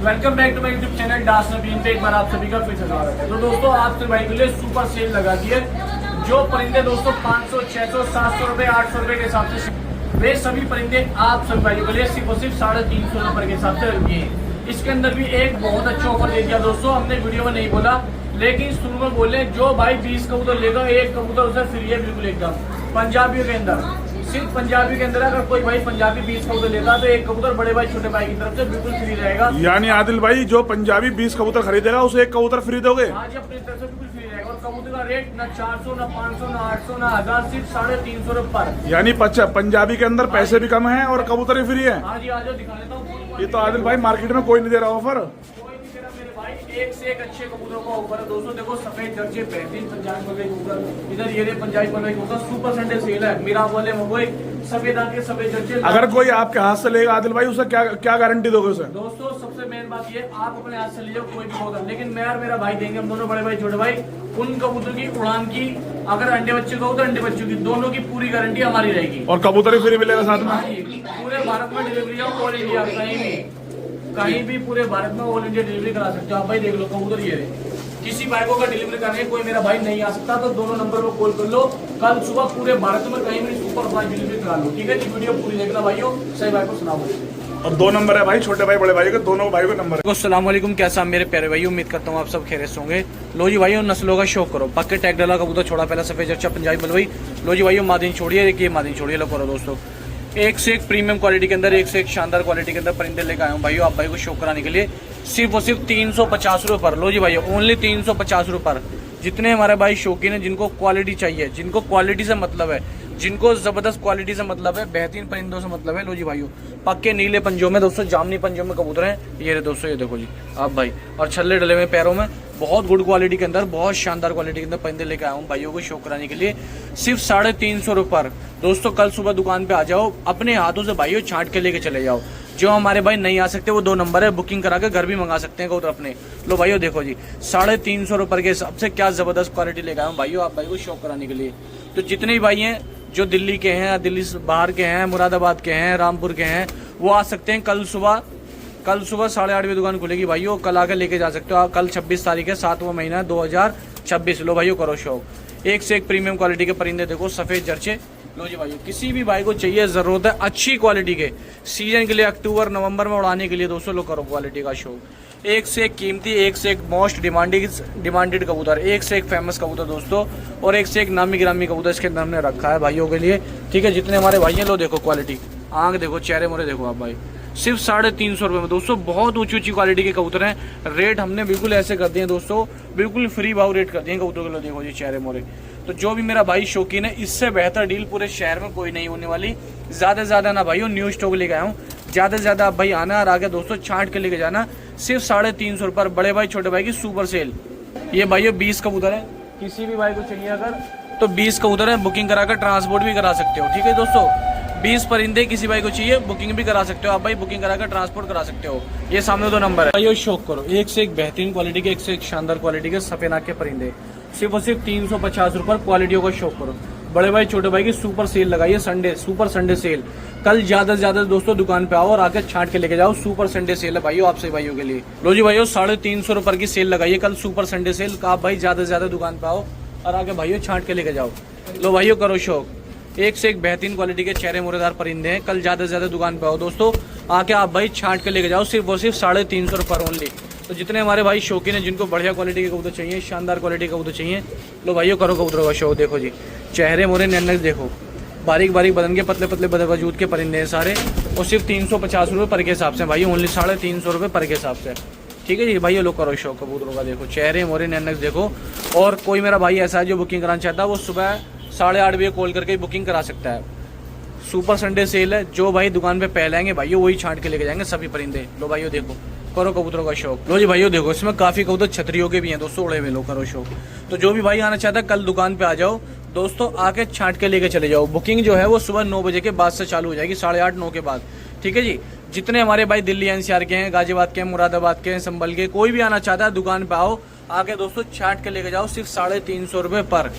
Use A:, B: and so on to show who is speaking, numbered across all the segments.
A: Welcome back to my YouTube channel Das Nabin पे एक बार आप सभी का फिर से स्वागत है। तो दोस्तों आपसे भाई के लिए सुपर सेल लगा दी है। जो परिंदे दोस्तों 500, 600, 700 रुपए, 800 रुपए के हिसाब से वे सभी परिंदे आप सभी भाइयों के लिए सिर्फ और सिर्फ 350 रुपए के हिसाब से रखी है। इसके अंदर भी एक बहुत अच्छा ऑफर दे दिया दोस्तों, हमने वीडियो में नहीं बोला लेकिन शुरू में बोले जो भाई 20 कबूतर लेगा एक कबूतर उसे फ्री है बिल्कुल एकदम। पंजाबियों के अंदर सिर्फ पंजाबी के अंदर अगर कोई भाई पंजाबी 20 कबूतर लेता तो एक कबूतर बड़े भाई छोटे भाई की तरफ से बिल्कुल फ्री रहेगा।
B: यानी आदिल भाई जो पंजाबी 20 कबूतर खरीदेगा उसे एक कबूतर फ्री दोगे?
A: हाँ जी, अपनी तरफ से बिल्कुल फ्री रहेगा। और कबूतर का रेट ना 400 ना 500 ना 800 ना 1000, सिर्फ 350 रुपए पर।
B: यानी पंजाबी के अंदर पैसे भी कम है और कबूतर भी फ्री है।
A: हाँ जी, आ जाओ दिखा देता हूँ।
B: ये तो आदिल भाई मार्केट में कोई नहीं दे रहा ऑफर।
A: एक से एक अच्छे कबूतरों का ऊपर है दोस्तों। देखो सफेद दर्जे बेहतरीन पंजाबी पलवे कबूतर, इधर ये पंजाबी पलवे कबूतर सुपर संडे सेल है। मेरा वाले मंगोई सफेद आके सफेद दर्जे।
B: अगर कोई आपके हाथ से लेगा आदिल भाई उसे क्या गारंटी दोगे उसे?
A: दोस्तों सबसे मेन बात ये, आप अपने हाथ से ले जाओ कोई भी कबूतर, लेकिन मैं और मेरा भाई देंगे, हम दोनों बड़े भाई छोटे भाई, उन कबूतर की उड़ान की, अगर अंडे बच्चे का हो तो अंडे बच्चों की दोनों की पूरी गारंटी हमारी रहेगी।
B: और कबूतर भी फ्री मिलेगा साथ में?
A: पूरे भारत में डिलीवरी है, ऑल इंडिया कहीं भी पूरे भारत में ऑल इंडिया डिलीवरी करा सकते हो आप भाई। देख लो कबूतर ये किसी भाई को अगर डिलीवरी करने कोई मेरा भाई नहीं आ सकता तो दोनों नंबर पर कॉल कर लो, कल सुबह पूरे भारत में कहीं भी सुपर फास्ट डिलीवरी करा लो। ठीक है जी, वीडियो पूरी देखना भाइयों, सही भाई को सुनाओ।
B: और 2 नंबर है भाई, छोटे भाई बड़े भाई के दोनों भाई को नंबर है।
A: अस्सलाम वालेकुम, कैसा मेरे प्यारे भाई, उम्मीद करता हूँ आप सब खैरियत होंगे। लो जी भाइयों, नस्लों का शौक करो, पक्के टैग डाला कबूतर छोड़ा, पहला सफेद अच्छा पंजाबी मलवई। लो जी भाइयों, मादीन छोड़िए, एक ये मादीन छोड़िए। लो करो दोस्तों, एक से एक प्रीमियम क्वालिटी के अंदर, एक से एक शानदार क्वालिटी के अंदर परिंदे लेकर आया हूँ भाइयों आप भाई को शो कराने के लिए, सिर्फ और सिर्फ 350 रुपए पर। लो जी भाइयों, ओनली 350 रुपए पर। जितने हमारे भाई शौकीन है, जिनको क्वालिटी चाहिए, जिनको क्वालिटी से मतलब है, जिनको जबरदस्त क्वालिटी से मतलब है, बेहतरीन परिंदों से मतलब है, लो जी भाइयों पक्के नीले पंजों में दोस्तों, जामनी पंजों में कबूतर हैं ये रहे दोस्तों। ये देखो जी आप भाई, और छल्ले डले हुए पैरों में, बहुत गुड क्वालिटी के अंदर, बहुत शानदार क्वालिटी के अंदर परिंदे लेकर आया हूँ भाइयों को शो कराने के लिए, सिर्फ 350 रुपए पर। दोस्तों कल सुबह दुकान पे आ जाओ, अपने हाथों से भाइयों छांट के लेके चले जाओ। जो हमारे भाई नहीं आ सकते वो 2 नंबर है, बुकिंग करा के घर भी मंगा सकते हैं कबूतर अपने। लो भाइयों देखो जी, 350 रुपए के हिसाब से क्या जबरदस्त क्वालिटी लेकर आया हूँ भाइयों आप भाई को शो कराने के लिए। तो जितने भी भाई हैं जो दिल्ली के हैं, दिल्ली से बाहर के हैं, मुरादाबाद के हैं, रामपुर के हैं, वो आ सकते हैं कल सुबह 8:30 बजे दुकान खुलेगी भाइयों, कल आकर लेके जा सकते हो। कल 26 तारीख है, 7वां महीना 2026। लो भाइयों करो शौक, एक से एक प्रीमियम क्वालिटी के परिंदे देखो, सफेद जर्चे। लो जी भाइयों, किसी भी भाई को चाहिए, जरूरत है अच्छी क्वालिटी के सीजन के लिए, अक्टूबर नवंबर में उड़ाने के लिए दोस्तों, लो करो क्वालिटी का शौक। एक से एक कीमती, एक से एक मोस्ट डिमांडेड कबूतर, एक से एक फेमस कबूतर दोस्तों, और एक से एक नामी गिरामी कबूतर इसके अंदर हमने रखा है भाइयों के लिए। ठीक है, जितने हमारे भाई हैं, लो देखो क्वालिटी, आंख देखो, चेहरे मोरे देखो आप भाई, सिर्फ 350 रुपए में दोस्तों। बहुत ऊंची क्वालिटी के कबूतर हैं। रेट हमने बिल्कुल ऐसे कर दिए दोस्तों, बिल्कुल फ्री भाव रेट कर दिए कबूतर के। लो देखो जी चेहरे मोरे। तो जो भी मेरा भाई शौकीन है, इससे बेहतर डील पूरे शहर में कोई नहीं होने वाली। ज्यादा से ज्यादा ना भाइयों न्यू स्टॉक लेके आया हूँ, ज्यादा से ज्यादा आप भाई आना और आगे दोस्तों छांट के लेके जाना, सिर्फ 350 रुपए। बड़े भाई छोटे भाई की सुपर सेल। ये भाइयों 20 कबूतर है, किसी भी भाई को चाहिए अगर तो 20 कबूतर है, बुकिंग कराकर ट्रांसपोर्ट भी करा सकते हो। ठीक है दोस्तों, 20 परिंदे किसी भाई को चाहिए, बुकिंग भी करा सकते हो आप भाई, बुकिंग कराकर ट्रांसपोर्ट करा सकते हो। ये सामने 2 नंबर है भाई, शौक करो, एक से एक बेहतरीन क्वालिटी के, एक से एक शानदार क्वालिटी के सफेद आंख के परिंदे, सिर्फ और सिर्फ 350 रुपए क्वालिटियों का शौक करो। बड़े भाई छोटे भाई की सुपर सेल लगाइए, सुपर संडे सेल। कल ज्यादा से ज्यादा दोस्तों दुकान पे आओ और आके छांट के लेके जाओ, सुपर संडे सेल है भाइयों आपसे भाइयों के लिए। लो जी भाइयों, 350 रुपए की सेल लगाइए कल, सुपर संडे सेल। आप भाई ज्यादा से ज्यादा दुकान पे आओ और आके भाइयों छांट के लेके जाओ। लो भाइयों करो शौक, एक से एक बेहतरीन क्वालिटी के चेहरे मुरेदार परिंदे हैं। कल ज्यादा से ज्यादा दुकान पे आओ दोस्तों, आके आप भाई छांट के लेके जाओ, सिर्फ और सिर्फ 350 रुपए ओनली। तो जितने हमारे भाई शौकीन हैं, जिनको बढ़िया क्वालिटी के कबूतर चाहिए, शानदार क्वालिटी के कबूतर चाहिए, लो भाइयों करो कबूतरों का शौक। देखो जी चेहरे मोरे नैनक देखो, बारीक बारीक बदन के, पतले पतले वजूद के परिंदे हैं सारे, और सिर्फ 350 रुपये पर के हिसाब से भाई, ओनली 350 रुपये पर के हिसाब से। ठीक है जी भाइयों, लो करो शौक कबूतरों का। देखो चेहरे मोरे नैनक देखो। और कोई मेरा भाई ऐसा है जो बुकिंग कराना चाहता है, वो सुबह 8:30 बजे कॉल करके बुकिंग करा सकता है। सुपर संडे सेल है, जो भाई दुकान पे पहले आएंगे भाइयों वही छांट के लेके जाएंगे सभी परिंदे। लो भाइयों देखो, करो कबूतरों का शौक। लो जी भाइयों देखो, इसमें काफी कबूतर छतरियों के भी हैं दोस्तों, उड़े हुए। लो करो शौक। तो जो भी भाई आना चाहता है कल दुकान पे आ जाओ दोस्तों, आके छांट के लेके चले जाओ। बुकिंग जो है वो सुबह 9 बजे के बाद से चालू हो जाएगी, 8:30 9 के बाद। ठीक है जी, जितने हमारे भाई दिल्ली एनसीआर के हैं, गाजियाबाद के हैं, मुरादाबाद के हैं, संभल के, कोई भी आना चाहता है दुकान पे आओ, आके दोस्तों छांट के लेके जाओ, सिर्फ 350 रुपए पर।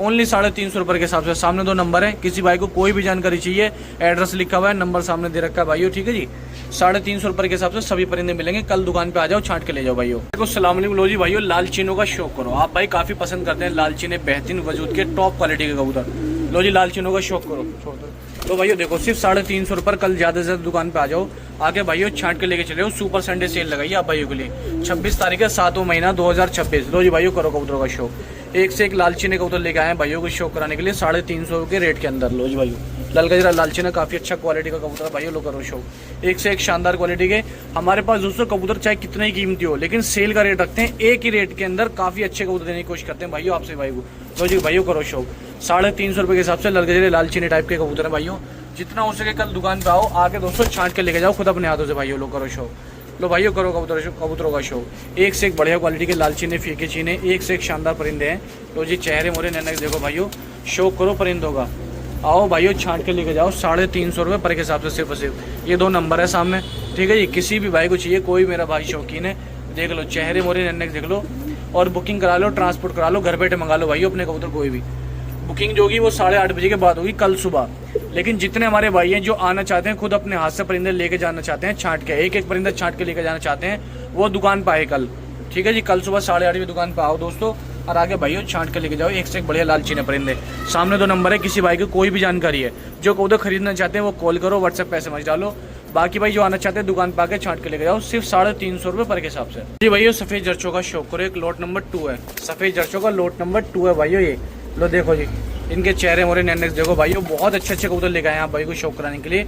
A: ओनली 350 रुपये के हिसाब से। सामने 2 नंबर है, किसी भाई को कोई भी जानकारी चाहिए, एड्रेस लिखा हुआ है, नंबर सामने दे रखा है भाइयों, ठीक है जी। 350 रुपये के हिसाब से सभी परिंदे मिलेंगे। कल दुकान पे आ जाओ, छांट के ले जाओ भाइयों। देखो सलाम अलैकुम। लो जी भाइयों, लाल चीनों का शौक करो। आप भाई काफी पसंद करते हैं लाल चीने, बेहतरीन वजूद के टॉप क्वालिटी के कबूतर। लो जी लाल चीनों का शौक करो। तो भाइयों देखो सिर्फ 350 रुपये। कल ज्यादा से ज्यादा दुकान पे आ जाओ, आके भाइयों छांट के लेके चले हो। सुपर संडे सेल लगाइए आप भाइयों के लिए, 26 तारीख है 7वां महीना 2026। लो जी भाइयों करो कबूतरों का शौक। एक से एक लालचीने कबूतर लेके आए हैं भाइयों को शौक कराने के लिए 350 के रेट के अंदर। लो जी भाइयों लाल गजरा लालचीना काफी अच्छा क्वालिटी का कबूतर है भाइयों, लो करो शौक। एक से एक शानदार क्वालिटी के हमारे पास दोस्तों कबूतर चाहे कितने ही कीमती हो, लेकिन सेल का रेट रखते हैं एक ही रेट के अंदर। काफी अच्छे कबूतर देने की कोशिश करते हैं भाइयों आपसे भाई को। लो जी भाइयों करो शौक। 350 रुपये के हिसाब से लाल गजरे लालचीने टाइप के कबूतर है भाइयों। जितना हो सके कल दुकान पे आओ, आके दोस्तों छांट के लेके जाओ खुद अपने हाथों से भाइयों। लो करो शौक। लो भाइयों करो कबूतरों का शौक। एक से एक बढ़िया क्वालिटी के लाल चीने, फीके चीने, एक से एक शानदार परिंदे हैं। लो जी चेहरे मोरे नैनक देखो भाइयों, शौक करो परिंदों का। आओ भाइयों छांट के लेके जाओ 350 रुपये पर के हिसाब से सिर्फ और सिर्फ। ये 2 नंबर है सामने, ठीक है जी। किसी भी भाई को चाहिए, कोई मेरा भाई शौकीन है, देख लो चेहरे मोरे नैनक देख लो, और बुकिंग करा लो, ट्रांसपोर्ट करा लो, घर बैठे मंगा लो भाइयों अपने कबूतर। कोई भी बुकिंग जो होगी वो 8:30 बजे के बाद होगी कल सुबह। लेकिन जितने हमारे भाई हैं जो आना चाहते हैं, खुद अपने हाथ से परिंदे लेके जाना चाहते हैं, छांट के एक एक परिंदा छांट के लेके जाना चाहते हैं, वो दुकान पे आए कल, ठीक है जी। कल सुबह 8:30 बजे दुकान पे आओ दोस्तों, और आगे भाइयों छांट के लेके जाओ एक से एक बढ़िया लाल चीने परिंदे। सामने 2 नंबर है, किसी भाई को कोई भी जानकारी है, जो कबूतर खरीदना चाहते हैं वो कॉल करो, व्हाट्सएप पे मैसेज डालो। बाकी भाई जो आना चाहते हैं दुकान पे आके छांट के लेके जाओ सिर्फ 350 रुपये पर के हिसाब से। जी भाइयों सफेद जर्चों का शौक करो। एक लॉट नंबर 2 है, सफेद जर्चों का लॉट नंबर 2 है भाइयों। ये लो देखो जी, इनके चेहरे मोरे नैनक्स देखो भाइयों, बहुत अच्छे अच्छे कबूतर लेके आए हैं आप भाई को शौक कराने के लिए।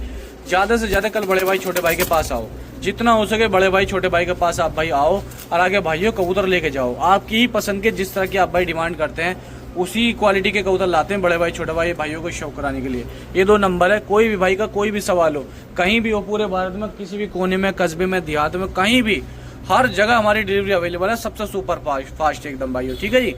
A: ज्यादा से ज्यादा कल बड़े भाई छोटे भाई के पास आओ, जितना हो सके बड़े भाई छोटे भाई के पास आप भाई आओ, और आगे भाइयों कबूतर लेके जाओ। आपकी ही पसंद के, जिस तरह की आप भाई डिमांड करते हैं उसी क्वालिटी के कबूतर लाते हैं बड़े भाई छोटे भाई भाइयों को शौक कराने के लिए। ये 2 नंबर है, कोई भी भाई का कोई भी सवाल हो, कहीं भी हो पूरे भारत में, किसी भी कोने में, कस्बे में, देहात में, कहीं भी, हर जगह हमारी डिलीवरी अवेलेबल है, सबसे सुपर फास्ट एकदम भाइयों, ठीक है जी।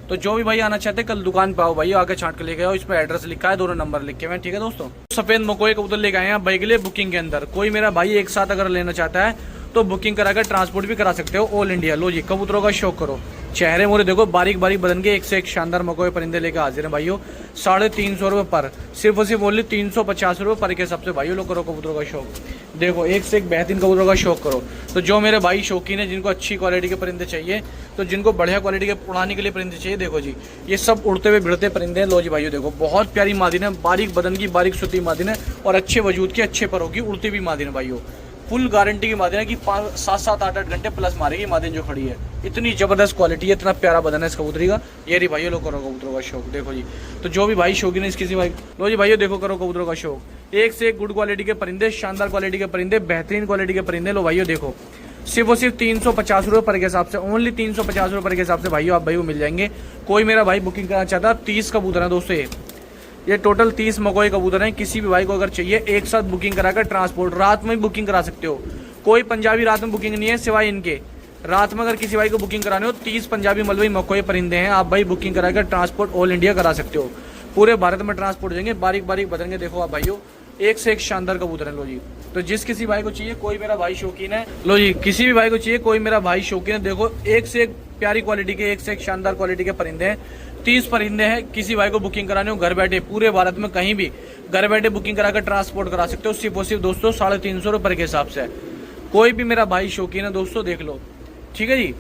A: तो जो भी भाई आना चाहते हैं कल दुकान पे आओ भाई, आके छांट के लेके आओ। इस पर एड्रेस लिखा है, 2 नंबर लिखे हुए हैं, ठीक है दोस्तों। सफेद मकोई कबूतर लेके आए हैं भाई के लिए बुकिंग के अंदर। कोई मेरा भाई एक साथ अगर लेना चाहता है तो बुकिंग कराकर ट्रांसपोर्ट भी करा सकते हो ऑल इंडिया। लो जी कबूतरों का शौक करो। चेहरे मोरे देखो, बारीक बारीक बदन के एक से एक शानदार मकोई परिंदे लेकर हाजिर हैं भाइयों। 350 रुपये पर, सिर्फ और सिर्फ ओनली 350 रुपये पर के हिसाब से भाइयों। लोग करो कबूतरों का शौक। देखो एक से एक बेहतरीन कबूतरों का शौक करो। तो जो मेरे भाई शौकीन है, जिनको अच्छी क्वालिटी के परिंदे चाहिए, तो जिनको बढ़िया क्वालिटी के उड़ाने के लिए परिंदे चाहिए, देखो जी ये सब उड़ते हुए भिड़ते परिंदे हैं। लो जी भाइयों देखो, बहुत प्यारी मादिन है, बारीक बदन की, बारीक सूती मादिन है, और अच्छे वजूद की, अच्छे परों की उड़ती हुई मादिन है भाइयों। फुल गारंटी की मादिन है कि 7-7, 8-8 घंटे प्लस मारेगी मादिन जो खड़ी है। इतनी जबरदस्त क्वालिटी है, इतना प्यारा बदन है इस कबूतरी का। ये रही भाइयों, लो करो कबूतरों का शौक। देखो जी, तो जो भी भाई शौकीन है इसकी भाई, लो जी भाइयों देखो करो कबूतरों का शौक। एक से एक गुड क्वालिटी के परिंदे, शानदार क्वालिटी के परिंदे, बेहतरीन क्वालिटी के परिंदे। लो भाइयों देखो, सिर्फ और सिर्फ 350 रुपये पर के हिसाब से, ओनली 350 रुपये के हिसाब से भाइयों आप भाई को मिल जाएंगे। कोई मेरा भाई बुकिंग करना चाहता है, 30 कबूतर है दोस्तों। ये टोटल 30 मकोई कबूतर हैं। किसी भी भाई को अगर चाहिए, एक साथ बुकिंग कराकर ट्रांसपोर्ट, रात में बुकिंग करा सकते हो। कोई पंजाबी रात में बुकिंग नहीं है सिवाय इनके। रात में अगर किसी भाई को बुकिंग कराने हो, 30 पंजाबी मलवई मकोई परिंदे हैं, आप भाई बुकिंग कराकर ट्रांसपोर्ट ऑल इंडिया करा सकते हो। पूरे भारत में ट्रांसपोर्ट हो जाएंगे। बारीक बारीक बदलेंगे देखो आप भाइयों, एक से एक शानदार कबूतर है। लो जी, तो जिस किसी भाई को चाहिए, कोई मेरा भाई शौकीन है, लो जी किसी भी भाई को चाहिए, कोई मेरा भाई शौकीन है, देखो एक से एक प्यारी क्वालिटी के, एक से एक शानदार क्वालिटी के परिंदे हैं। 30 परिंदे हैं। किसी भाई को बुकिंग कराने हो, घर बैठे पूरे भारत में कहीं भी घर बैठे बुकिंग कराकर ट्रांसपोर्ट करा सकते हो, सिर्फ और सिर्फ दोस्तों 350 रुपये के हिसाब से। कोई भी मेरा भाई शौकीन है दोस्तों, देख लो, ठीक है जी।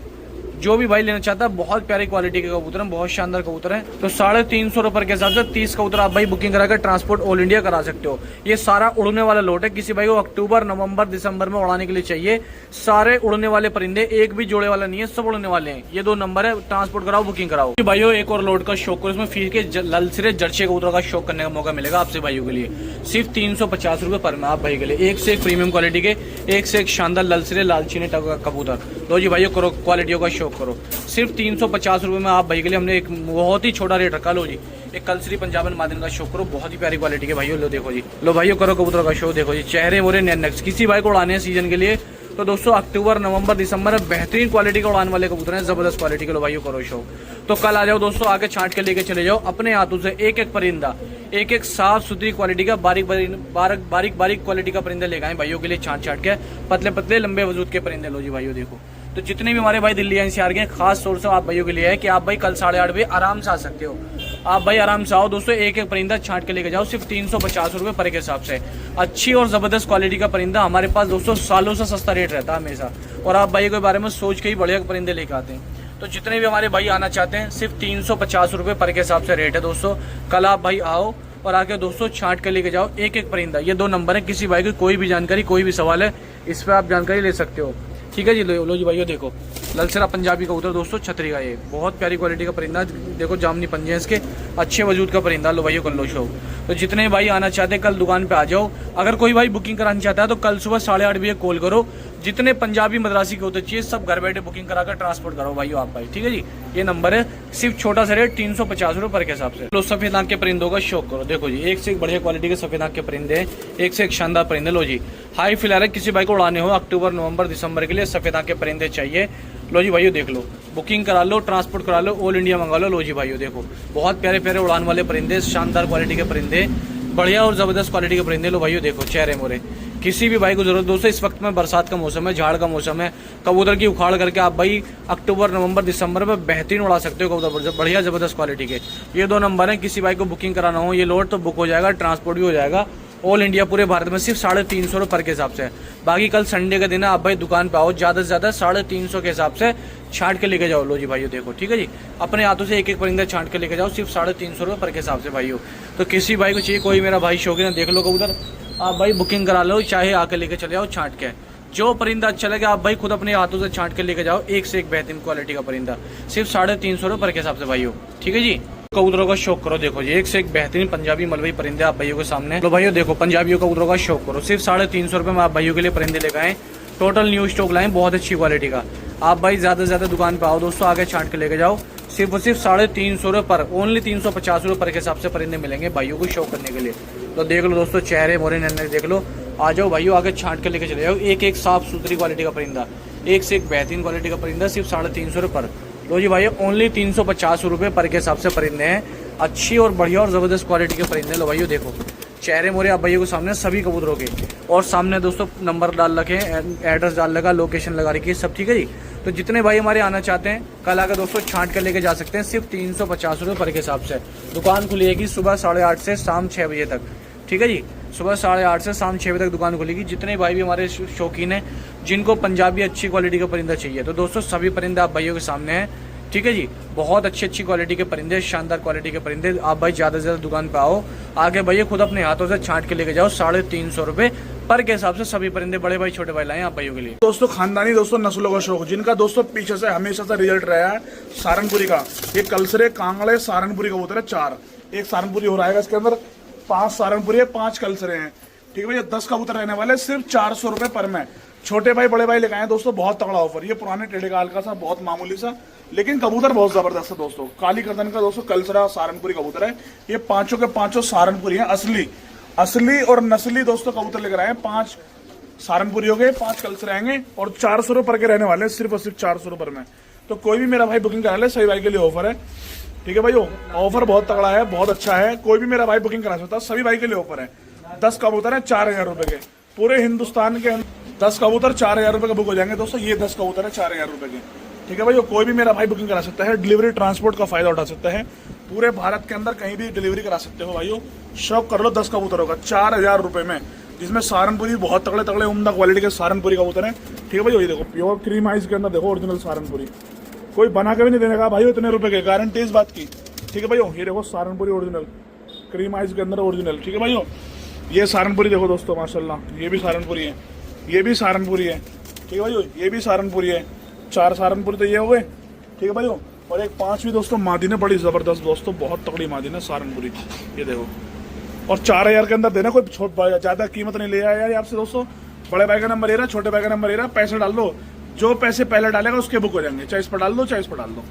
A: जो भी भाई लेना चाहता है, बहुत प्यारी क्वालिटी के कबूतर हैं, बहुत शानदार कबूतर हैं। तो 350 रुपये के हिसाब से 30 कबूतर आप भाई बुकिंग कराकर ट्रांसपोर्ट ऑल इंडिया करा सकते हो। ये सारा उड़ने वाला लोट है। किसी भाई को अक्टूबर, नवंबर, दिसंबर में उड़ाने के लिए चाहिए, सारे उड़ने वाले परिंदे, एक भी जोड़े वाला नहीं है, सब उड़ने वाले हैं। ये 2 नंबर है, ट्रांसपोर्ट कराओ, बुकिंग कराओ भाइयों। एक और लोट का शौक करो, इसमें फिर के ललसिरे जर्चे कबूतर का शौक करने का मौका मिलेगा आपसे भाइयों के लिए। सिर्फ 350 रुपये पर में आप भाई के लिए, एक से एक प्रीमियम क्वालिटी के, एक से एक शानदार ललसिरे लालचीने कबूतर। लो जी भाइयों करो क्वालिटियों का शौक करो। सिर्फ 350 रुपये में आप भाई के लिए हमने एक बहुत ही छोटा रेट रखा। लो जी, एक कलसरी पंजाबन मादिन का शौक करो, बहुत ही प्यारी क्वालिटी के भाइयों। लो देखो जी, लो भाइयों करो कबूतर का शौक। देखो जी, चेहरे मोरे नैनक्स। किसी भाई को उड़ाने हैं सीजन के लिए, तो दोस्तों अक्टूबर, नवंबर, दिसंबर में बेहतरीन क्वालिटी के उड़ान वाले कबूतर हैं, जबरदस्त क्वालिटी के। लो भाइयों करो शौक। तो कल आ जाओ दोस्तों, आके छांट के लेके चले जाओ अपने हाथों से एक एक परिंदा, एक एक साफ सुथरी क्वालिटी का, बारीक क्वालिटी का परिंदा लेके आए भाइयों के लिए, छांट के, पतले पतले लंबे वजूद के परिंदे। लो जी भाइयों देखो, तो जितने भी हमारे भाई दिल्ली एनसीआर के खास तौर से आप भाइयों के लिए है कि आप भाई कल 8:30 बजे आराम से आ सकते हो। आप भाई आराम से आओ दोस्तों, एक एक परिंदा छांट के लेके जाओ, सिर्फ 350 रुपए पर के हिसाब से। अच्छी और जबरदस्त क्वालिटी का परिंदा हमारे पास दोस्तों सालों से सस्ता रेट रहता है हमेशा, और आप भाई के बारे में सोच के ही बढ़िया परिंदे लेके आते हैं। तो जितने भी हमारे भाई आना चाहते हैं सिर्फ 350 रुपए पर के हिसाब से रेट है दोस्तों। कल आप भाई आओ और आके दोस्तों छांट के लेके जाओ एक एक परिंदा। ये 2 नंबर है, किसी भाई की कोई भी जानकारी कोई भी सवाल है इस पर आप जानकारी ले सकते हो। ठीक है जी, लो जी भाइयों देखो ललसरा पंजाबी कबूतर दोस्तों छतरी का, ये बहुत प्यारी क्वालिटी का परिंदा, देखो जामनी पंजे हैं इसके, अच्छे वजूद का परिंदा। लो भाइयों कर लो शो। तो जितने भाई आना चाहते हैं कल दुकान पे आ जाओ। अगर कोई भाई बुकिंग कराना चाहता है तो कल सुबह 8:30 बजे कॉल करो। जितने पंजाबी मद्रासी कबूतर चाहिए सब घर बैठे बुकिंग कराकर ट्रांसपोर्ट करो भाइयों आप भाई। ठीक है जी, ये नंबर है, सिर्फ छोटा सा रेट 350 रुपए पर के हिसाब से। लो सफेद आंख के परिंदों का शौक करो, देखो जी एक से एक बढ़िया क्वालिटी के सफेद आंख के परिंदे हैं, एक से एक शानदार परिंदे। लो जी हाई फिलहाल है, किसी भाई को उड़ाने हो अक्टूबर नवंबर दिसंबर के लिए सफेद आंख के परिंदे चाहिए, लो जी भाइयों देख लो, बुकिंग करा लो, ट्रांसपोर्ट करा लो, ऑल इंडिया मंगा लो। लो जी भाइयों देखो बहुत प्यारे प्यारे उड़ान वाले परिंदे, शानदार क्वालिटी के परिंदे, बढ़िया और जबरदस्त क्वालिटी के परिंदे। लो भाइयों देखो चेहरे मोरे, किसी भी भाई को जरूरत दोस्तों, इस वक्त में बरसात का मौसम है, झाड़ का मौसम है, कबूतर की उखाड़ करके आप भाई अक्टूबर नवंबर दिसंबर में बेहतरीन उड़ा सकते हो कबूतर, बढ़िया जबरदस्त क्वालिटी के। ये 2 नंबर है, किसी भाई को बुकिंग कराना हो ये लोड तो बुक हो जाएगा, ट्रांसपोर्ट भी हो जाएगा ऑल इंडिया पूरे भारत में, सिर्फ 350 रुपए पर के हिसाब से। बाकी कल संडे का दिन है, आप भाई दुकान पे आओ, ज्यादा से ज्यादा 350 के हिसाब से छांट के लेके जाओ। लो जी भाइयों देखो, ठीक है जी, अपने हाथों से एक एक परिंदा छांट के लेके जाओ, सिर्फ 350 रुपए पर के हिसाब से भाइयों। तो किसी भाई को चाहिए, कोई मेरा भाई शौकीन है देख लो कबूतर, आप भाई बुकिंग करा लो, चाहे आके लेके चले जाओ छांट के। जो परिंदा अच्छा लगे आप भाई खुद अपने हाथों से छांट के लेके जाओ, एक से एक बेहतरीन क्वालिटी का परिंदा, सिर्फ 350 रुपए पर के हिसाब से भाइयों। ठीक है जी, कबूतरों का शौक करो, देखो जी एक से एक बेहतरीन पंजाबी मलबई परिंदे आप भाइयों के सामने। तो भाइयों देखो पंजाबियों कबूतरों का शौक करो, सिर्फ 350 रुपए में आप भाइयों के लिए परिंदे लेकर आए, टोटल न्यू स्टॉक लाए, बहुत अच्छी क्वालिटी का। आप भाई ज्यादा से ज्यादा दुकान पे आओ दोस्तों, आगे छांट के लेके जाओ, सिर्फ और सिर्फ 350 रुपए पर, ओनली 350 रुपए के हिसाब से परिंदे मिलेंगे भाइयों को शौक करने के लिए। तो देख लो दोस्तों चेहरे मोरे नन्हे देख लो, आ जाओ भाइयों आगे छांट के लेके चले जाओ, एक एक साफ सुथरी क्वालिटी का परिंदा, एक से एक बेहतरीन क्वालिटी का परिंदा, सिर्फ 350 रुपए पर। लो जी भाइयों ओनली 350 रुपए पर के हिसाब से परिंदे हैं, अच्छी और बढ़िया और जबरदस्त क्वालिटी के परिंदे। लो भाइयों देखो चेहरे मोरे आप भाइयों के सामने सभी कबूतरों के, और सामने दोस्तों नंबर डाल रखे, एड्रेस डाल लगा, लोकेशन लगा रखी है सब। ठीक है जी, तो जितने भाई हमारे आना चाहते हैं कल आकर दोस्तों छांट कर लेके जा सकते हैं, सिर्फ 350 रुपए पर के हिसाब से। दुकान खुलेगी सुबह 8:30 से शाम 6 बजे तक। ठीक है जी, सुबह 8:30 से शाम 6 बजे तक दुकान खुलेगी। जितने भाई भी हमारे शौकीन हैं जिनको पंजाबी अच्छी क्वालिटी का परिंदा चाहिए, तो दोस्तों सभी परिंदे आप भाइयों के सामने हैं। ठीक है जी, बहुत अच्छी अच्छी क्वालिटी के परिंदे, शानदार क्वालिटी के परिंदे। आप भाई ज्यादा से ज्यादा दुकान पे आओ, आगे भाई खुद अपने हाथों से छांट के लेके जाओ, 350 रुपए पर के हिसाब से सभी परिंदे, बड़े भाई छोटे भाई लाए आप भाइयों के लिए।
B: दोस्तों खानदानी दोस्तों नस्लों का शौक, जिनका दोस्तों पीछे से हमेशा से रिजल्ट रहा है, सारनपुरी का ये कलसरे कांगड़े सारनपुरी कबूतर है 4, एक सारनपुरी हो रहा है इसके अंदर, 5 सारनपुरी है, 5 कलसरे हैं। ठीक है भैया, 10 कबूतर रहने वाले, सिर्फ 400 रुपए पर में। छोटे भाई बड़े भाई लेके आए दोस्तों, बहुत तगड़ा ऑफर। ये पुराने टेढ़े का हल्का सा बहुत मामूली सा, लेकिन कबूतर बहुत जबरदस्त है दोस्तों। काली गर्दन का दोस्तों कलसरा सारनपुरी कबूतर है, ये 5 के 5 सारनपुरी है, असली और नस्ली दोस्तों कबूतर लेकर आए। 5 सारनपुरी हो गए, 5 कलसरे आएंगे, और 400 रुपए पर के रहने वाले, सिर्फ और सिर्फ 400 रुपए में। तो कोई भी मेरा भाई बुकिंग करा ले, सही भाई के लिए ऑफर है। ठीक है भाई, ऑफर बहुत तगड़ा है, बहुत अच्छा है, कोई भी मेरा भाई बुकिंग करा सकता है, सभी भाई के लिए ऑफर है। 10 कबूतर है 4000 रुपए के, पूरे हिंदुस्तान के 10 कबूतर 4000 रुपए का बुक हो जाएंगे दोस्तों। ये 10 कबूतर है 4000 रुपए के। ठीक है भाई, कोई भी मेरा भाई बुकिंग करा सकता है, डिलीवरी ट्रांसपोर्ट का फायदा उठा सकता है, पूरे भारत के अंदर कहीं भी डिलीवरी करा सकते हो भाइयों। शौक कर लो 10 कबूतरों का 4000 रुपए में, जिसमें सारनपुरी बहुत तगड़े तगड़े उम्दा क्वालिटी के सारनपुरी कबूतर है। ठीक है भाई, ये देखो प्योर क्रीम आइस के अंदर देखो ओरिजिनल सारनपुरी, कोई बना के भी नहीं देने का भाई इतने रुपए के, गारंटी इस बात की। ठीक है भाई, ये देखो सारनपुरी ओरिजिनल क्रीम आइस के अंदर ओरिजिनल। ठीक है भाई, ये सारनपुरी देखो दोस्तों माशाल्लाह, ये भी सारनपुरी है, ये भी सारनपुरी है। ठीक है भाई, ये भी सारनपुरी है, 4 सारनपुरी तो ये हो गए। ठीक है भाई, और एक 5वीं दोस्तों मादी ने, बड़ी जबरदस्त दोस्तों, बहुत तगड़ी मादी ने सारनपुरी, ये देखो। और 4000 के अंदर देना, कोई ज्यादा कीमत नहीं ले आया यार आपसे दोस्तों। बड़े भाई का नंबर ले रहा, छोटे भाई का नंबर ले रहा, पैसे डाल दो, जो पैसे पहले डालेगा उसके बुक हो जाएंगे, चाहे इस पर डाल दो चाहे इस पर डाल दो।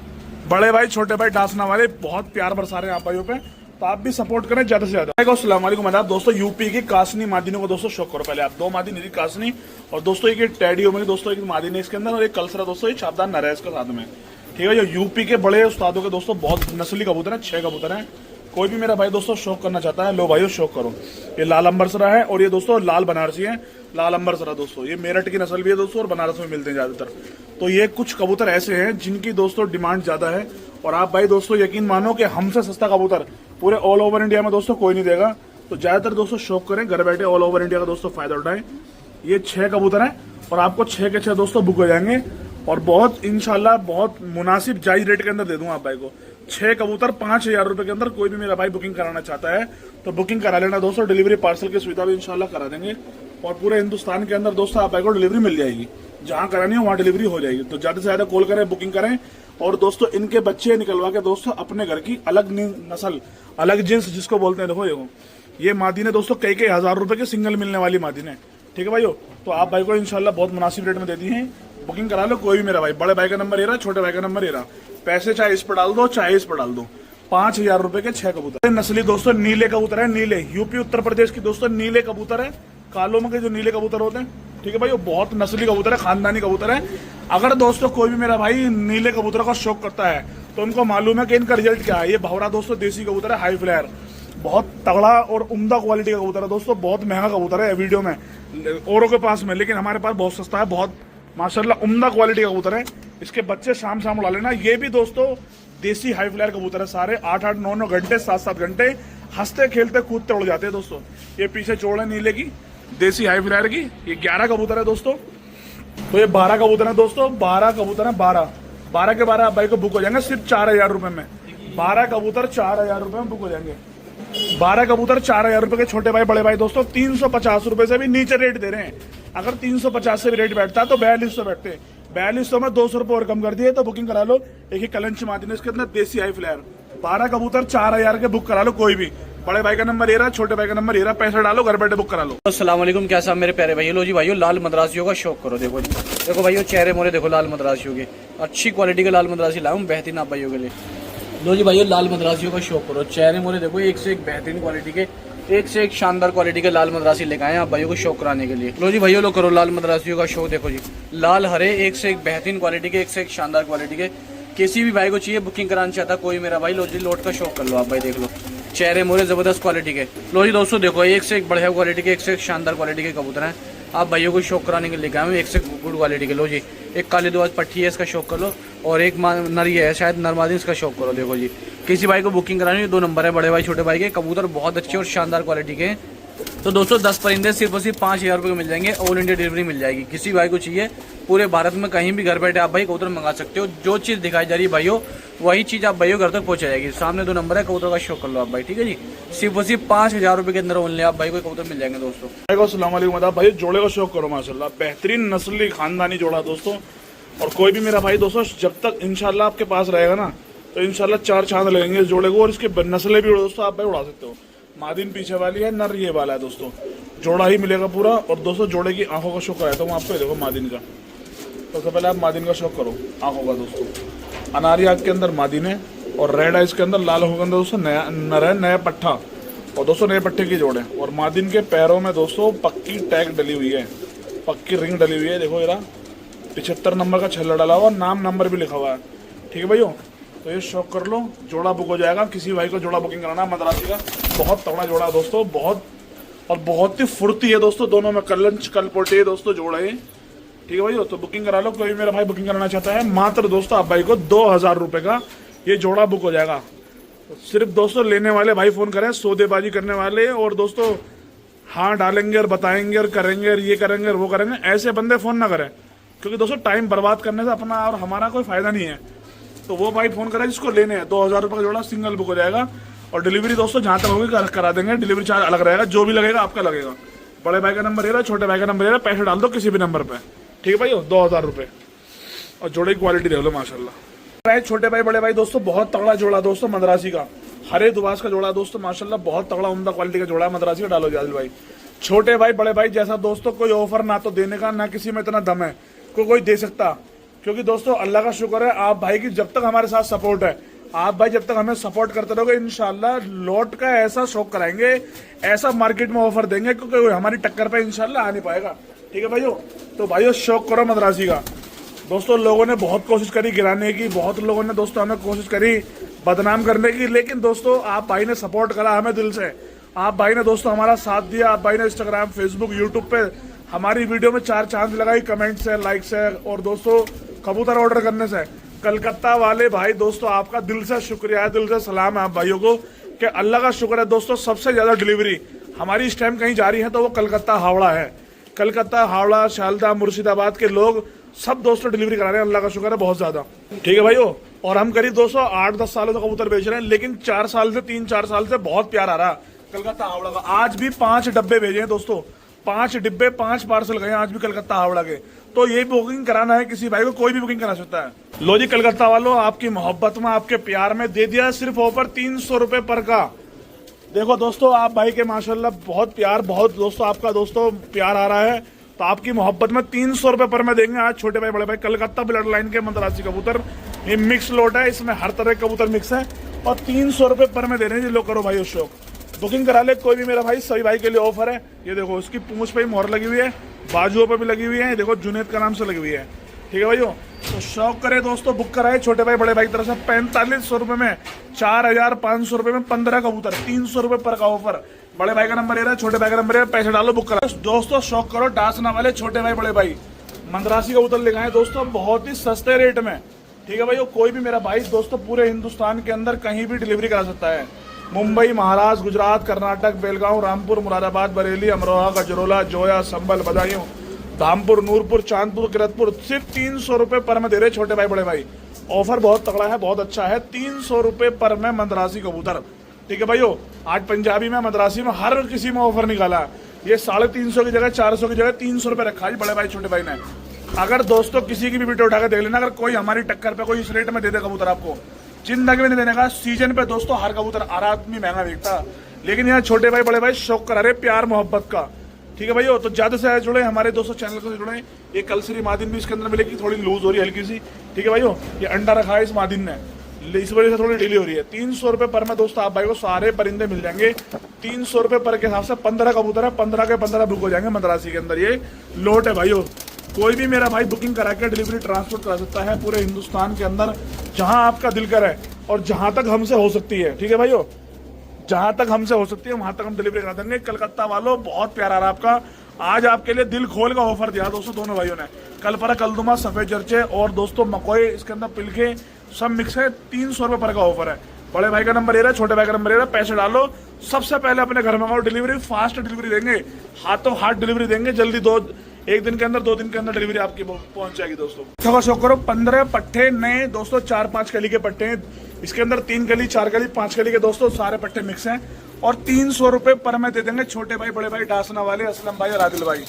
B: बड़े भाई छोटे भाई डांसना वाले बहुत प्यार बरसा रहे हैं आप भाइयों पे, तो आप भी सपोर्ट करें ज्यादा से ज्यादा। अस्सलाम वालेकुम आदाब दोस्तों, यूपी की कासनी मादिनों को दोस्तों शौक करो। पहले आप 2 मादी निरी कासनी, और दोस्तों एक टैडी में दोस्तों एक मादी ने इसके अंदर, और एक कलसरा दोस्तों ये छापदार नर है इसके साथ में। ठीक है, ये यूपी के बड़े उस्तादों के दोस्तों बहुत नस्ली कबूतर है, 6 कबूतर है। कोई भी मेरा भाई दोस्तों शौक करना चाहता है, लो भाइयों शौक करो। ये लाल अंबरसरा है, और ये दोस्तों लाल बनारसी है, लाल अंबरसरा दोस्तों, ये मेरठ की नस्ल भी है दोस्तों, और बनारस में मिलते हैं ज्यादातर। तो ये कुछ कबूतर ऐसे हैं जिनकी दोस्तों डिमांड ज्यादा है, और आप भाई दोस्तों यकीन मानो कि हमसे सस्ता कबूतर पूरे ऑल ओवर इंडिया में दोस्तों कोई नहीं देगा। तो ज्यादातर दोस्तों शौक करें, घर बैठे ऑल ओवर इंडिया का दोस्तों फायदा उठाएं। ये 6 कबूतर हैं और आपको 6 के 6 दोस्तों बुक हो जाएंगे और बहुत इंशाल्लाह बहुत मुनासिब जायज रेट के अंदर दे दूंगा आप भाई को। 6 कबूतर 5,000 रुपए के अंदर। कोई भी मेरा भाई बुकिंग कराना चाहता है तो बुकिंग करा लेना दोस्तों। डिलीवरी पार्सल की सुविधा भी इंशाल्लाह करा देंगे और पूरे हिंदुस्तान के अंदर दोस्तों आप भाई को डिलीवरी मिल जाएगी। जहां करानी हो वहां डिलीवरी हो जाएगी। तो ज्यादा से ज्यादा कॉल करें, बुकिंग करें और दोस्तों इनके बच्चे निकलवा के दोस्तों अपने घर की अलग नस्ल, अलग जिन्स जिसको बोलते हैं, देखो ये मादीने दोस्तों कई हजार रुपए की सिंगल मिलने वाली मादीने, ठीक है भाइयों। तो आप भाई को इंशाल्लाह बहुत मुनासिब रेट में देती हैं। बुकिंग करा लो कोई भी मेरा भाई। बड़े भाई का नंबर ये रहा, छोटे भाई का नंबर ये रहा। पैसे चाहे इस पर डाल दो चाहे इस पर डाल दो। 5,000 रुपए के 6 कबूतर। नस्ली दोस्तों नीले कबूतर है, नीले यूपी उत्तर प्रदेश की दोस्तों नीले कबूतर है। कालों में के जो नीले कबूतर होते हैं, ठीक है भाई, वो बहुत नस्ली कबूतर है, खानदानी कबूतर है। अगर दोस्तों कोई भी मेरा भाई नीले कबूतर का शौक करता है तो उनको मालूम है कि इनका रिजल्ट क्या है। ये भंवरा दोस्तों देसी कबूतर है, हाई फ्लायर, बहुत तगड़ा और उम्दा क्वालिटी का कबूतर है दोस्तों। बहुत महंगा कबूतर है वीडियो में औरों के पास में, लेकिन हमारे पास बहुत सस्ता है। बहुत माशाल्लाह उम्दा क्वालिटी का कबूतर है। इसके बच्चे शाम शाम उड़ा लेना। ये भी दोस्तों देसी हाई फ्लायर कबूतर है सारे। 8-8, 9-9 घंटे, 7-7 घंटे हंसते खेलते कूदते उड़ जाते हैं दोस्तों। ये पीछे चोड़ है नीले की, देसी हाई फ्लायर की। ये 11 कबूतर है दोस्तों। तो ये 12 कबूतर है दोस्तों। 12 कबूतर है, 12 के 12 भाई को बुक हो जाएंगे सिर्फ 4,000 रुपए में। 12 कबूतर 4,000 रुपए में बुक हो जाएंगे। 12 कबूतर 4,000 रुपए के। छोटे भाई बड़े भाई दोस्तों 350 रुपए से भी नीचे रेट दे रहे हैं। अगर 350 से भी रेट बैठता है तो 4200 बैठते। 4200 में 200 रुपए और कम कर दिए। तो बुकिंग करा लो। एक ही कलंच मादीने इसके अंदर देसी हाई फ्लायर। 12 कबूतर 4,000 के बुक करा लो कोई भी। बड़े भाई का नंबर ये रहा, छोटे भाई का नंबर ये रहा। पैसे डालो, घर बैठे बुक करा लो।
A: अस्सलाम वालेकुम, क्या साहब मेरे प्यारे भाई। लो जी भाइयों, लाल मद्रासियों का शौक करो। देखो जी, देखो भाइयों चेहरे मोरे देखो लाल मद्रासियों के। अच्छी क्वालिटी के लाल मद्रासी लाऊं बेहतरीन आप भाइयों के लिए। लो जी भाइयों, लाल मद्रासियों का शौक करो। चेहरे मोरे देखो एक से एक बेहतरीन क्वालिटी के, एक से एक शानदार क्वालिटी के लाल मद्रासी लेकर आए आप भाइयों को शौक कराने के लिए। लो जी भाइयों, लो करो लाल मद्रासियों का शौक। देखो जी लाल हरे एक से एक बेहतरीन क्वालिटी के, एक से एक शानदार क्वालिटी के। किसी भी भाई को चाहिए बुकिंग कराना चाहता कोई मेरा भाई, लो जी लोट का शौक कर लो आप भाई। देख लो चेहरे मोरे जबरदस्त क्वालिटी के। लो जी दोस्तों देखो एक से एक बढ़िया क्वालिटी के, एक से एक शानदार क्वालिटी के कबूतर हैं। आप भाइयों को शौक कराने के लिए लेकर आए हैं एक से गुड क्वालिटी के। लो जी एक काली दुआज पट्टी है, इसका शौक कर लो। और एक नरी है शायद नरमादी, इसका शौक करो। देखो जी किसी भाई को बुकिंग करानी है 2 नंबर है बड़े भाई छोटे भाई के। कबूतर बहुत अच्छे और शानदार क्वालिटी के। तो दोस्तों 10 परिंदे सिर्फ और सिर्फ 5,000 रुपये के मिल जाएंगे। ऑल इंडिया डिलीवरी मिल जाएगी। किसी भाई को चाहिए पूरे भारत में कहीं भी घर बैठे आप भाई कबूतर मंगा सकते हो। जो चीज़ दिखाई जा रही है भाइयों वही चीज़ आप भाइयों घर तक पहुंच जाएगी। सामने 2 नंबर है, कबूतर का शौक कर लो आप भाई, ठीक है जी। सिर्फ और सिर्फ 5,000 रुपये के अंदर ओनली आप भाई को कबूतर मिल जाएंगे दोस्तों।
B: अस्सलाम वालेकुम भाई, जोड़े का शौक करो माशाल्लाह। बेहतरीन नस्ली खानदानी जोड़ा दोस्तों। और कोई भी मेरा भाई दोस्तों जब तक इंशाल्लाह आपके पास रहेगा ना तो इंशाल्लाह 4 चांद लगेंगे इस जोड़े को। और इसके नस्लें भी दोस्तों आप भाई उड़ा सकते हो। मादिन पीछे वाली है, नर ये वाला है दोस्तों। जोड़ा ही मिलेगा पूरा। और दोस्तों जोड़े की आंखों का शौक कराया था आपको। देखो मादिन का, सबसे पहले आप मादिन का शौक करो आंखों का दोस्तों। अनारी आंख के अंदर मादिन है और रेड आइज के अंदर लाल आंखों के अंदर दोस्तों नया नर है, नया पट्ठा। और दोस्तों नए पट्टे की जोड़े। और मादिन के पैरों में दोस्तों पक्की टैग डली हुई है, पक्की रिंग डली हुई है। देखो ये 75 नंबर का छल्ला डाला हुआ, नाम नंबर भी लिखा हुआ है, ठीक है भाइयों। तो ये शौक कर लो, जोड़ा बुक हो जाएगा। किसी भाई को जोड़ा बुकिंग कराना मद्रासी का, बहुत तगड़ा जोड़ा दोस्तों, बहुत और बहुत ही फुर्ती है दोस्तों। दोनों में कलंच कलपोटे दोस्तों जोड़ा है, ठीक है भाई। तो बुकिंग करा लो। कोई मेरा भाई बुकिंग कराना चाहता है मात्र दोस्तों आप भाई को 2,000 रुपए का ये जोड़ा बुक हो जाएगा। तो सिर्फ दोस्तों लेने वाले भाई फोन करें, सौदेबाजी करने वाले और दोस्तों हाँ डालेंगे और बताएंगे और करेंगे और ये करेंगे और वो करेंगे, ऐसे बंदे फोन ना करें। क्योंकि दोस्तों टाइम बर्बाद करने से अपना और हमारा कोई फायदा नहीं है। तो वो भाई फोन करें जिसको लेने हैं। 2,000 रुपए का जोड़ा सिंगल बुक हो जाएगा। और डिलीवरी दोस्तों जहां तक होगी करा देंगे। डिलीवरी चार्ज अलग रहेगा, जो भी लगेगा आपका लगेगा। बड़े भाई का नंबर ये रहा, छोटे भाई का नंबर ये रहा। पैसे डाल दो किसी भी नंबर पे, ठीक है भाई। 2,000 रुपए और जोड़े की क्वालिटी देख लो माशाल्लाह। छोटे भाई बड़े भाई दोस्तों बहुत तगड़ा जोड़ा दोस्तों मद्रासी का, हरे दुबास का जोड़ा दोस्तों माशाल्लाह। बहुत तगड़ा उम्दा क्वालिटी का जोड़ा मद्रासी का। डालो जादिल भाई। छोटे भाई बड़े भाई जैसा दोस्तों कोई ऑफर ना तो देने का, ना किसी में इतना दम है कोई दे सकता। क्योंकि दोस्तों अल्लाह का शुक्र है आप भाई की जब तक हमारे साथ सपोर्ट है, आप भाई जब तक हमें सपोर्ट करते रहोगे इंशाल्लाह लॉट का ऐसा शौक कराएंगे, ऐसा मार्केट में ऑफर देंगे क्योंकि हमारी टक्कर पे इंशाल्लाह आ नहीं पाएगा, ठीक है भाइयों। तो भाइयों शौक करो मद्रासी का दोस्तों। लोगों ने बहुत कोशिश करी गिराने की, बहुत लोगों ने दोस्तों हमें कोशिश करी बदनाम करने की, लेकिन दोस्तों आप भाई ने सपोर्ट करा हमें दिल से। आप भाई ने दोस्तों हमारा साथ दिया। आप भाई ने इंस्टाग्राम, फेसबुक, यूट्यूब पे हमारी वीडियो में 4 चांद लगाई, कमेंट से, लाइक से और दोस्तों कबूतर ऑर्डर करने से। कलकत्ता वाले भाई दोस्तों, आपका दिल से शुक्रिया है, दिल से सलाम है आप भाइयों को कि अल्लाह का शुक्र है दोस्तों। सबसे ज्यादा डिलीवरी हमारी इस टाइम कहीं जा रही है तो वो कलकत्ता हावड़ा है। कलकत्ता, हावड़ा, शालदा, मुर्शिदाबाद के लोग सब दोस्तों डिलीवरी करा रहे हैं, अल्लाह का शुक्र है बहुत ज्यादा। ठीक है भाइयों, और हम करीब दोस्तों 8-10 सालों से कबूतर बेच रहे हैं, लेकिन 3-4 साल से बहुत प्यार आ रहा है कलकत्ता हावड़ा का। आज भी 5 डब्बे भेजे हैं दोस्तों, 5 डिब्बे 5 पार्सल गए आज भी कलकत्ता हावड़ा के। तो ये बुकिंग कराना है किसी भाई को, कोई भी बुकिंग करा सकता है। लो जी कलकत्ता वालों, आपकी मोहब्बत में, आपके प्यार में दे दिया सिर्फ ऑफर 300 रुपए पर का। देखो दोस्तों, आप भाई के माशाल्लाह बहुत प्यार, बहुत दोस्तों आपका दोस्तों प्यार आ रहा है, तो आपकी मोहब्बत में 300 रुपए पर में देंगे आज छोटे भाई बड़े भाई। कलकत्ता ब्लड लाइन के मद्रासी कबूतर, ये मिक्स लोट है, इसमें हर तरह के कबूतर मिक्स है और 300 रुपए पर में दे रहे हैं। लो करो भाई उस शौक, बुकिंग करा ले कोई भी मेरा भाई, सभी भाई के लिए ऑफर है। ये देखो उसकी पूंछ पे मोहर लगी हुई है, बाजुओं पे भी लगी हुई है, देखो जुनेद का नाम से लगी हुई है। ठीक है भाइयों, तो शौक करे दोस्तों, बुक कराए छोटे भाई बड़े भाई की तरफ से 4500 रुपए में 4500 रुपए में 15 कबूतर, 300 रुपए पर का ऑफर। बड़े भाई का नंबर ये रहा, छोटे भाई का नंबर है, पैसे डालो बुक करा। दोस्तों शौक करो डासना वाले छोटे भाई बड़े भाई, मद्रासी कबूतर ले आए दोस्तों बहुत ही सस्ते रेट में। ठीक है भाइयों, कोई भी मेरा भाई दोस्तों पूरे हिंदुस्तान के अंदर कहीं भी डिलीवरी करा सकता है। मुंबई, महाराष्ट्र, गुजरात, कर्नाटक, बेलगांव, रामपुर, मुरादाबाद, बरेली, अमरोहा, गजरोला, जोया, संभल, बदायूं, धामपुर, नूरपुर, चांदपुर, किरतपुर, सिर्फ 300 रुपए पर में दे रहे छोटे भाई बड़े भाई। ऑफर बहुत तगड़ा है, बहुत अच्छा है, 300 रुपए पर में मद्रासी कबूतर। ठीक है भाइयों, आज पंजाबी में, मद्रासी में, हर किसी में ऑफर निकाला। ये 350 की जगह 400 की जगह 300 रुपए रखा है बड़े भाई छोटे भाई ने। अगर दोस्तों किसी की भी वीडियो उठाकर देख लेना, अगर कोई हमारी टक्कर पे कोई इस रेट में दे दे कबूतर, आपको जिंदगी में नहीं देने का। सीजन पे दोस्तों हर कबूतर हर आदमी महंगा बिकता, लेकिन यहाँ छोटे भाई बड़े भाई शौक करा रहे प्यार मोहब्बत का। ठीक है भाइयों, तो ज्यादा से ज्यादा जुड़े हमारे दोस्तों चैनल से जुड़े। ये कलसरी मादिन भी इसके अंदर मिलेगी, थोड़ी लूज हो रही है हल्की सी। ठीक है भाइयों, ये अंडा रखा है इस मादिन ने, इस वजह से थोड़ी ढीली हो रही है। 300 रुपए पर में दोस्तों आप भाई को सारे परिंदे मिल जाएंगे। 300 रुपए पर के हिसाब से 15 कबूतर है, 15 के 15 बुक हो जाएंगे मद्रासी के अंदर। ये लोट है भाइयों, कोई भी मेरा भाई बुकिंग करा के डिलीवरी ट्रांसपोर्ट करा सकता है पूरे हिंदुस्तान के अंदर, जहां आपका दिल करे और जहां तक हमसे हो सकती है। ठीक है भाइयों, जहां तक हमसे हो सकती है वहां तक हम डिलीवरी करा देंगे। कलकत्ता वालों बहुत प्यार आ रहा है आपका, आज आपके लिए दिल खोल का ऑफर दिया दोस्तों दोनों भाइयों ने। कलपरा, कलदुमा, सफेद चर्चे और दोस्तों मकोई, इसके अंदर पिलखे सब मिक्स है। 300 रुपए पर का ऑफर है। बड़े भाई का नंबर ये रहा, छोटे भाई का नंबर ये रहा, पैसे डालो, सबसे पहले अपने घर में आओ, डिलीवरी फास्ट डिलीवरी देंगे, हाथों हाथ डिलीवरी देंगे जल्दी। 1 दिन के अंदर 2 दिन के अंदर डिलीवरी आपकी पहुंच जाएगी दोस्तों। शौक करो 15 पट्टे नए दोस्तों, 4-5 कली के पट्टे हैं इसके अंदर, 3 कली, 4 कली, 5 कली के दोस्तों सारे पट्टे मिक्स हैं और 300 रुपए पर में दे देंगे छोटे भाई बड़े भाई, डासना वाले, असलम भाई और आदिल भाई।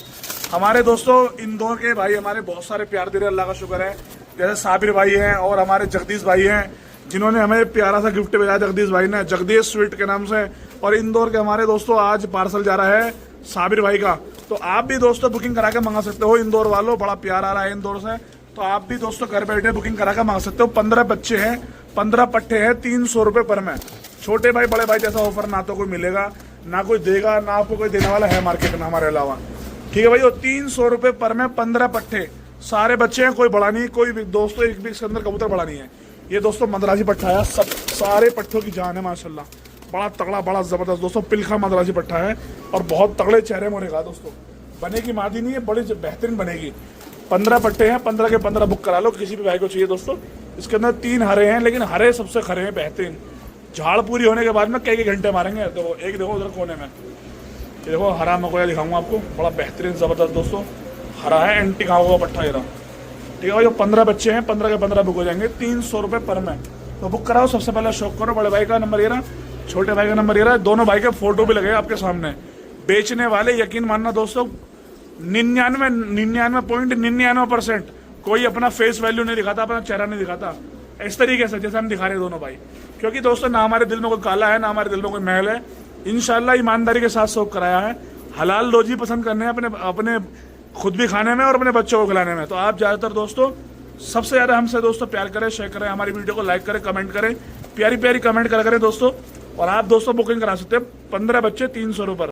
B: हमारे दोस्तों इंदौर के भाई हमारे बहुत सारे प्यार दे रहे, अल्लाह का शुक्र है। जैसे साबिर भाई हैं और हमारे जगदीश भाई हैं, जिन्होंने हमें प्यारा सा गिफ्ट भेजा जगदीश भाई ने, जगदीश स्वीट के नाम से। और इंदौर के हमारे दोस्तों आज पार्सल जा रहा है साबिर भाई का, तो आप भी दोस्तों बुकिंग करा के मंगा सकते हो। इंदौर वालों बड़ा प्यार आ रहा है इंदौर से, तो आप भी दोस्तों घर बैठे बुकिंग करा के मंगा सकते हो। 15 बच्चे हैं, 15 पट्टे हैं, 300 रुपए पर में। छोटे भाई बड़े भाई जैसा ऑफर ना तो कोई मिलेगा, ना कोई देगा, ना आपको कोई देने वाला है मार्केट में हमारे अलावा। ठीक है भाई, 300 रुपए पर में 15 पट्टे, सारे बच्चे हैं, कोई बड़ा नहीं, कोई भी दोस्तों एक भी इसके अंदर कबूतर बड़ा नहीं है। ये दोस्तों मद्रासी पट्टा है, सब सारे पट्टों की जान है माशाल्लाह, बड़ा तगड़ा, बड़ा जबरदस्त दोस्तों पिलखा मद्रासी पट्टा है और बहुत तगड़े चेहरे मोरे का दोस्तों। बनेगी मादी नहीं है, बड़ी बेहतरीन बनेगी। 15 पट्टे हैं, 15 के 15 बुक करा लो, किसी भी भाई को चाहिए दोस्तों। इसके अंदर 3 हरे हैं, लेकिन हरे सबसे खरे हैं, बेहतरीन। झाड़ पूरी होने के बाद में कई घंटे मारेंगे। तो एक देखो उधर कोने में, ये देखो हरा मकोया दिखाऊंगा आपको, बड़ा बेहतरीन जबरदस्त दोस्तों हरा है, एंटी खाओ का पट्टा ये रहा। ठीक है भाई, 15 बच्चे हैं, 15 के 15 बुक हो जाएंगे, 300 रुपए पर में। तो बुक कराओ, सबसे पहले शौक करो। बड़े भाई का नंबर ये रहा, छोटे भाई का नंबर ये रहा, दोनों भाई के फोटो भी लगे आपके सामने। बेचने वाले यकीन मानना दोस्तों 99.99% कोई अपना फेस वैल्यू नहीं दिखाता, अपना चेहरा नहीं दिखाता इस तरीके से जैसे हम दिखा रहे हैं दोनों भाई। क्योंकि दोस्तों ना हमारे दिल में कोई काला है, ना हमारे दिल में कोई महल है, इंशाल्लाह ईमानदारी के साथ शौक कराया है। हलाल रोजी पसंद करने हैं अपने खुद भी खाने में और अपने बच्चों को खिलाने में। तो आप ज्यादातर दोस्तों सबसे ज्यादा हमसे दोस्तों प्यार करें, शेयर करें, हमारी वीडियो को लाइक करें, कमेंट करें, प्यारी प्यारी कमेंट करा करें दोस्तों। और आप दोस्तों बुकिंग करा सकते हैं 15 बच्चे 300 रुपए।